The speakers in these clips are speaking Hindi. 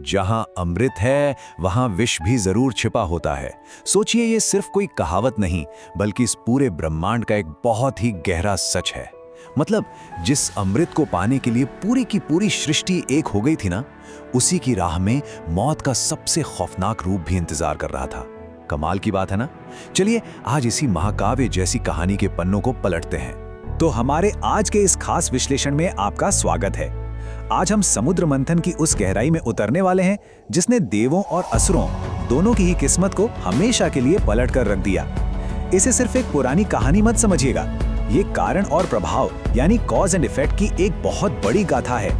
जहां अमृत है वहां विष भी जरूर छिपा होता है। सोचिए, ये सिर्फ कोई कहावत नहीं बल्कि इस पूरे ब्रह्मांड का एक बहुत ही गहरा सच है। मतलब जिस अमृत को पाने के लिए पूरी की पूरी सृष्टि एक हो गई थी ना, उसी की राह में मौत का सबसे खौफनाक रूप भी इंतजार कर रहा था। कमाल की बात है ना। चलिए आज इसी महाकाव्य जैसी कहानी के पन्नों को पलटते हैं। तो हमारे आज के इस खास विश्लेषण में आपका स्वागत है। आज हम समुद्र मंथन की उस गहराई में उतरने वाले हैं जिसने देवों और असुरों दोनों की ही किस्मत को हमेशा के लिए पलट कर रख दिया। इसे सिर्फ एक पुरानी कहानी मत समझिएगा, ये कारण और प्रभाव यानी कॉज एंड इफेक्ट की एक बहुत बड़ी गाथा है।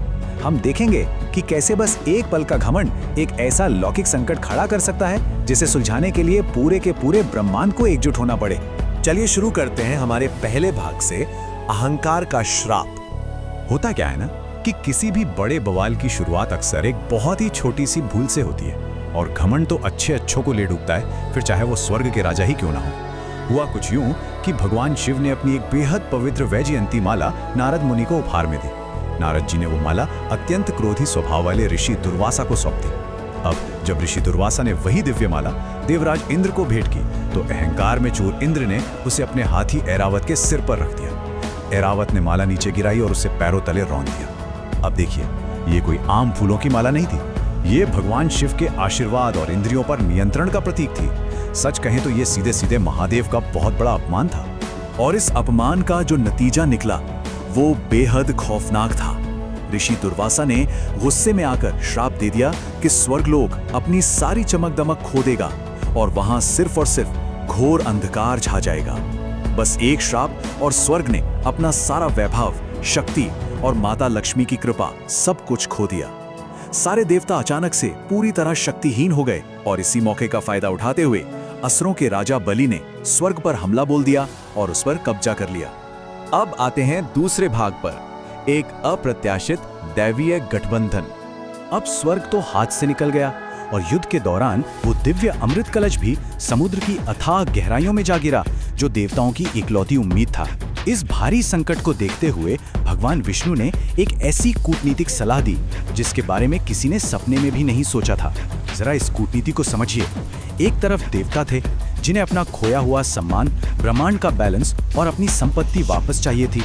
हम देखेंगे कि कैसे बस एक पल का घमंड एक ऐसा लौकिक संकट खड़ा कर सकता है जिसे सुलझाने के लिए पूरे के पूरे ब्रह्मांड को एकजुट होना पड़े। चलिए शुरू करते हैं हमारे पहले भाग से, अहंकार का श्राप। होता क्या है ना कि किसी भी बड़े बवाल की शुरुआत अक्सर एक बहुत ही छोटी सी भूल से होती है, और घमंड तो अच्छों को ले डूबता है, फिर चाहे वो स्वर्ग के राजा ही क्यों ना हो। हुआ कुछ यूं कि भगवान शिव ने अपनी एक बेहद पवित्र वैजयंती माला नारद मुनि को उपहार में दी। नारद जी ने वो माला अत्यंत क्रोधी स्वभाव वाले ऋषि दुर्वासा को सौंप दी। अब जब ऋषि दुर्वासा ने वही दिव्य माला देवराज इंद्र को भेंट की तो अहंकार में चूर इंद्र ने उसे अपने हाथी ऐरावत के सिर पर रख दिया। ऐरावत ने माला नीचे गिराई और उसे पैरों तले रौंद दिया। अब देखिए, ये कोई आम फूलों की माला नहीं थी, ये भगवान शिव के आशीर्वाद और इंद्रियों पर नियंत्रण का प्रतीक थी। सच कहें तो ये सीधे सीधे महादेव का बहुत बड़ा अपमान था, और इस अपमान का जो नतीजा निकला वो बेहद खौफनाक था। ऋषि दुर्वासा ने गुस्से में आकर श्राप दे दिया कि स्वर्गलोक अपनी सारी चमक दमक खो देगा और वहां सिर्फ और सिर्फ घोर अंधकार छा जाएगा। बस एक श्राप और स्वर्ग ने अपना सारा वैभव, शक्ति और माता लक्ष्मी की कृपा सब कुछ खो दिया। सारे देवता अचानक से पूरी तरह शक्तिहीन हो गए, और इसी मौके का फायदा उठाते हुए असुरों के राजा बलि ने स्वर्ग पर हमला बोल दिया और उस पर कब्जा कर लिया। अब आते हैं दूसरे भाग पर, एक अप्रत्याशित दैवीय गठबंधन। अब स्वर्ग तो हाथ से निकल गया और युद्ध के दौरान वो दिव्य अमृत कलश भी समुद्र की अथाह गहराइयों में जा गिरा, जो देवताओं की इकलौती उम्मीद था। इस भारी संकट को देखते हुए भगवान विष्णु ने एक ऐसी कूटनीतिक सलाह दी जिसके बारे में किसी ने सपने में भी नहीं सोचा था। जरा इस कूटनीति को समझिए। एक तरफ देवता थे जिन्हें अपना खोया हुआ सम्मान, ब्रह्मांड का बैलेंस और अपनी संपत्ति वापस चाहिए थी,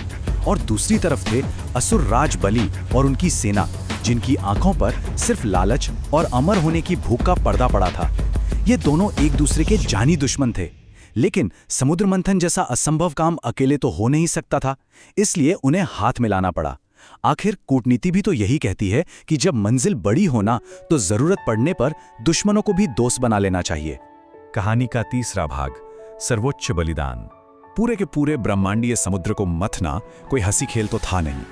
और दूसरी तरफ थे असुर राज बलि और उनकी सेना, जिनकी आंखों पर सिर्फ लालच और अमर होने की भूख का पर्दा पड़ा था। ये दोनों एक दूसरे के जानी दुश्मन थे, लेकिन समुद्र मंथन जैसा असंभव काम अकेले तो हो नहीं सकता था, इसलिए उन्हें हाथ मिलाना पड़ा। आखिर कूटनीति भी तो यही कहती है कि जब मंजिल बड़ी होना तो जरूरत पड़ने पर दुश्मनों को भी दोस्त बना लेना चाहिए। कहानी का तीसरा भाग, सर्वोच्च बलिदान। पूरे के पूरे ब्रह्मांडीय समुद्र को मथना कोई हंसी खेल तो था नहीं।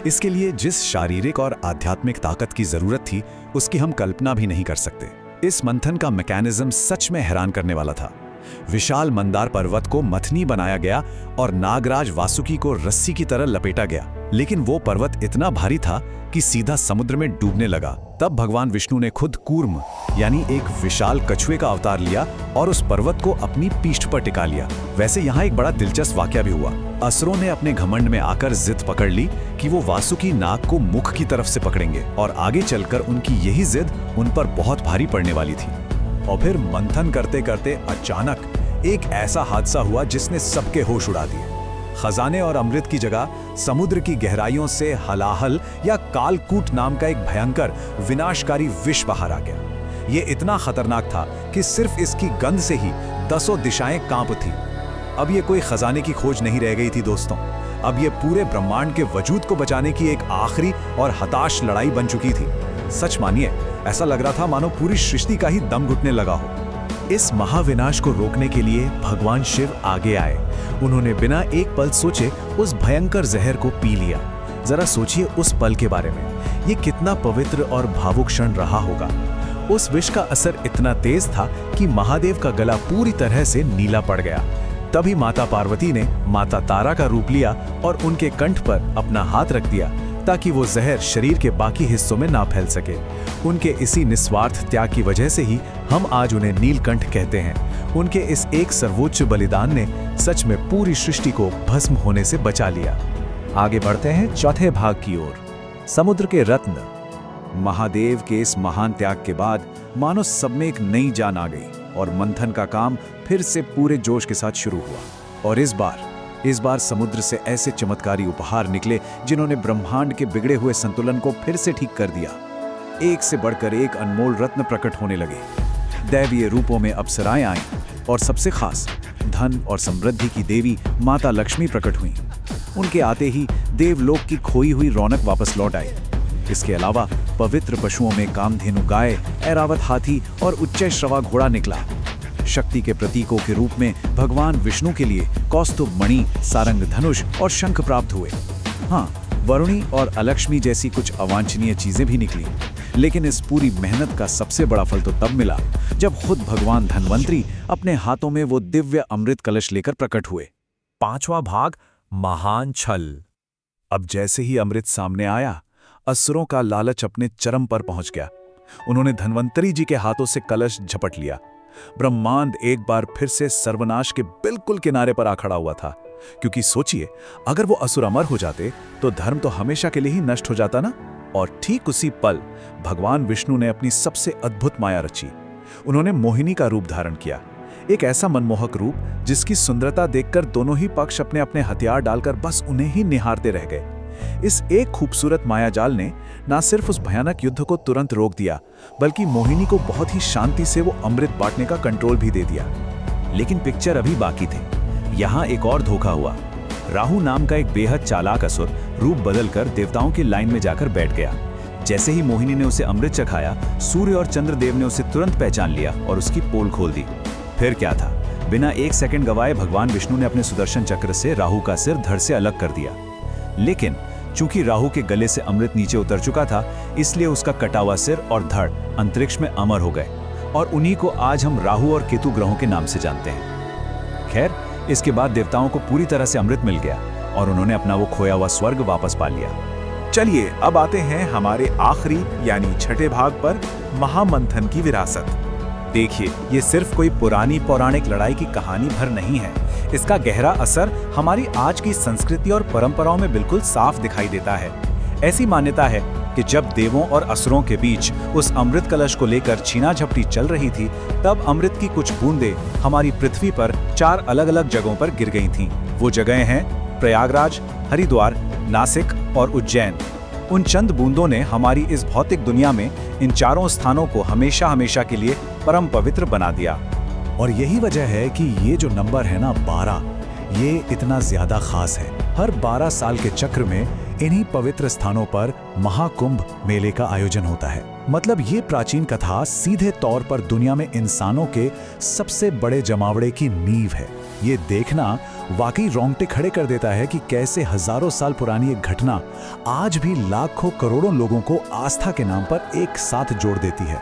इसके लिए जिस शारीरिक और आध्यात्मिक ताकत की जरूरत थी उसकी हम कल्पना भी नहीं कर सकते। इस मंथन का मैकेनिज्म सच में हैरान करने वाला था। विशाल मंदार पर्वत को मथनी बनाया गया और नागराज वासुकी को रस्सी की तरह लपेटा गया, लेकिन वो पर्वत इतना भारी था कि सीधा समुद्र में डूबने लगा। तब भगवान विष्णु ने खुद कूर्म यानी एक विशाल कछुए का अवतार लिया और उस पर्वत को अपनी पीठ पर टिका लिया। वैसे यहाँ एक बड़ा दिलचस्प वाकया भी हुआ। असुरों ने अपने घमंड में आकर जिद पकड़ ली कि वो वासुकी नाग को मुख की तरफ से पकड़ेंगे, और आगे चलकर उनकी यही जिद उन पर बहुत भारी पड़ने वाली थी। और फिर मंथन करते करते अचानक एक ऐसा हादसा हुआ जिसने सबके होश उड़ा दिए। खजाने और अमृत की जगह समुद्र की गहराइयों से हलाहल या कालकूट नाम का एक भयंकर विनाशकारी विष बाहर आ गया। ये इतना खतरनाक था कि सिर्फ इसकी गंध से ही 10 दिशाएं कांप थी। अब ये कोई खजाने की खोज नहीं रह गई थी दोस्तों, अब ये पूरे ब्रह्मांड के वजूद को बचाने की एक आखिरी और हताश लड़ाई बन चुकी थी। सच मानिए, ऐसा लग रहा था मानो पूरी सृष्टि का ही दम घुटने लगा हो। इस महाविनाश को रोकने के लिए भगवान शिव आगे आए। उन्होंने बिना एक पल सोचे उस भयंकर जहर को पी लिया। जरा सोचिए उस पल के बारे में, ये कितना पवित्र और भावुक क्षण रहा होगा। उस विष का असर इतना तेज था कि महादेव का गला पूरी तरह से नीला पड़ गया। तभी माता पार्वती ने माता तारा का रूप लिया और उनके कंठ पर अपना हाथ रख दिया ताकि वो जहर शरीर के बाकी हिस्सों में ना फैल सके। उनके इसी निस्वार्थ त्याग की वजह से ही हम आज उन्हें नीलकंठ कहते हैं। उनके इस एक सर्वोच्च बलिदान ने सच में पूरी सृष्टि को भस्म होने से बचा लिया। आगे बढ़ते हैं चौथे भाग की ओर, समुद्र के रत्न। महादेव के इस महान त्याग के बाद मानो सब में एक नई जान आ गई और मंथन का काम फिर से पूरे जोश के साथ शुरू हुआ। और इस बार समुद्र से ऐसे चमत्कारी उपहार निकले जिन्होंने ब्रह्मांड के बिगड़े हुए संतुलन को फिर से ठीक कर दिया। एक से बढ़कर एक अनमोल रत्न प्रकट होने लगे। दैवीय रूपों में अप्सराएं आईं और सबसे खास धन और समृद्धि की देवी माता लक्ष्मी प्रकट हुईं। उनके आते ही देवलोक की खोई हुई रौनक वापस लौट आई। इसके अलावा पवित्र पशुओं में कामधेनु गाय, ऐरावत हाथी और उच्चैश्रवा घोड़ा निकला। शक्ति के प्रतीकों के रूप में भगवान विष्णु के लिए कौस्तुभ मणि, सारंग धनुष और शंख प्राप्त हुए। हाँ, वरुणी और अलक्ष्मी जैसी कुछ अवांछनीय चीजें भी निकली, लेकिन इस पूरी मेहनत का सबसे बड़ा फल तो तब मिला जब खुद भगवान धन्वंतरी अपने हाथों में वो दिव्य अमृत कलश लेकर प्रकट हुए। 5वां भाग, महान छल। अब जैसे ही अमृत सामने आया, असुरों का लालच अपने चरम पर पहुंच गया। उन्होंने धन्वंतरी जी के हाथों से कलश झपट लिया। ब्रह्मांड एक बार फिर से सर्वनाश के बिल्कुल किनारे पर आ खड़ा हुआ था, क्योंकि सोचिए, अगर वो असुर अमर हो जाते तो धर्म तो हमेशा के लिए ही नष्ट हो जाता ना। और ठीक उसी पल भगवान विष्णु ने अपनी सबसे अद्भुत माया रची। उन्होंने मोहिनी का रूप धारण किया, एक ऐसा मनमोहक रूप जिसकी सुंदरता देखकर दोनों ही पक्ष अपने अपने हथियार डालकर बस उन्हें ही निहारते रह गए। इस एक खूबसूरत मायाजाल ने न सिर्फ उस भयानक युद्ध को तुरंत रोक दिया, बल्कि मोहिनी को बहुत ही शांति से वो अमृत बांटने का कंट्रोल भी दे दिया। लेकिन पिक्चर अभी बाकी थी। यहाँ एक और धोखा हुआ। राहु नाम का एक बेहद चालाक असुर रूप बदलकर देवताओं की लाइन में जाकर बैठ गया। जैसे ही मोहिनी ने उसे अमृत चखाया, सूर्य और चंद्रदेव ने उसे तुरंत पहचान लिया और उसकी पोल खोल दी। फिर क्या था, बिना एक सेकंड गवाए भगवान विष्णु ने अपने सुदर्शन चक्र से राहु का सिर धड़ से अलग कर दिया। लेकिन चूंकि राहु के गले से अमृत नीचे उतर चुका था, इसलिए उसका कटा हुआ सिर और धड़ अंतरिक्ष में अमर हो गए, और उन्हीं को आज हम राहु और केतु ग्रहों के नाम से जानते हैं। खैर, इसके बाद देवताओं को पूरी तरह से अमृत मिल गया और उन्होंने अपना वो खोया हुआ स्वर्ग वापस पा लिया। चलिए अब आते हैं हमारे आखिरी यानी छठे भाग पर, महामंथन की विरासत। देखिए, ये सिर्फ कोई पुरानी पौराणिक लड़ाई की कहानी भर नहीं है। इसका गहरा असर हमारी आज की संस्कृति और परंपराओं में बिल्कुल साफ दिखाई देता है। ऐसी मान्यता है कि जब देवों और असुरों के बीच उस अमृत कलश को लेकर छीना झपटी चल रही थी, तब अमृत की कुछ बूंदें हमारी पृथ्वी पर 4 अलग-अलग जगहों पर गिर गई थीं। वो जगहें हैं प्रयागराज, हरिद्वार, नासिक और उज्जैन। उन चंद बूंदों ने हमारी इस भौतिक दुनिया में इन चारों स्थानों को हमेशा हमेशा के लिए परम पवित्र बना दिया। और यही वजह है कि ये जो नंबर है ना 12, ये इतना ज्यादा खास है। हर 12 साल के चक्र में इन्हीं पवित्र स्थानों पर महाकुंभ मेले का आयोजन होता है। मतलब ये प्राचीन कथा सीधे तौर पर दुनिया में इंसानों के सबसे बड़े जमावड़े की नींव है। ये देखना वाकई रोंगटे खड़े कर देता है कि कैसे हजारों साल पुरानी एक घटना आज भी लाखों करोड़ों लोगों को आस्था के नाम पर एक साथ जोड़ देती है।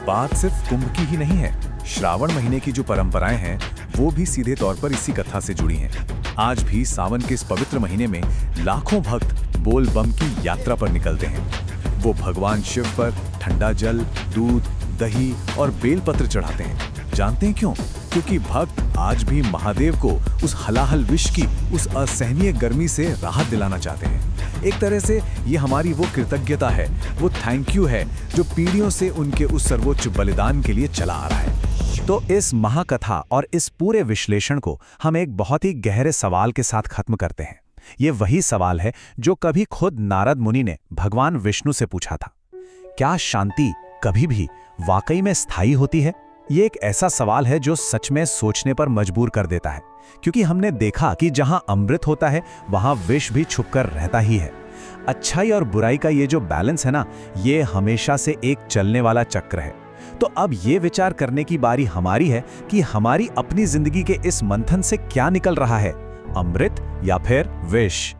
बात सिर्फ कुंभ की ही नहीं है, श्रावण महीने की जो परंपराएं हैं वो भी सीधे तौर पर इसी कथा से जुड़ी हैं। आज भी सावन के इस पवित्र महीने में लाखों भक्त बोल बम की यात्रा पर निकलते हैं। वो भगवान शिव पर ठंडा जल, दूध, दही और बेलपत्र चढ़ाते हैं। जानते हैं क्यों? क्योंकि भक्त आज भी महादेव को उस हलाहल विष की उस असहनीय गर्मी से राहत दिलाना चाहते हैं। एक तरह से ये हमारी वो कृतज्ञता है, वो थैंक यू है जो पीढ़ियों से उनके उस सर्वोच्च बलिदान के लिए चला आ रहा है। तो इस महाकथा और इस पूरे विश्लेषण को हम एक बहुत ही गहरे सवाल के साथ खत्म करते हैं। ये वही सवाल है जो कभी खुद नारद मुनि ने भगवान विष्णु से पूछा था। क्या शांति कभी भी वाकई में स्थायी होती है? ये एक ऐसा सवाल है जो सच में सोचने पर मजबूर कर देता है, क्योंकि हमने देखा कि जहां अमृत होता है वहां विष भी छुपकर रहता ही है। अच्छाई और बुराई का ये जो बैलेंस है ना, ये हमेशा से एक चलने वाला चक्र है। तो अब ये विचार करने की बारी हमारी है कि हमारी अपनी जिंदगी के इस मंथन से क्या निकल रहा है, अमृत या फिर विष।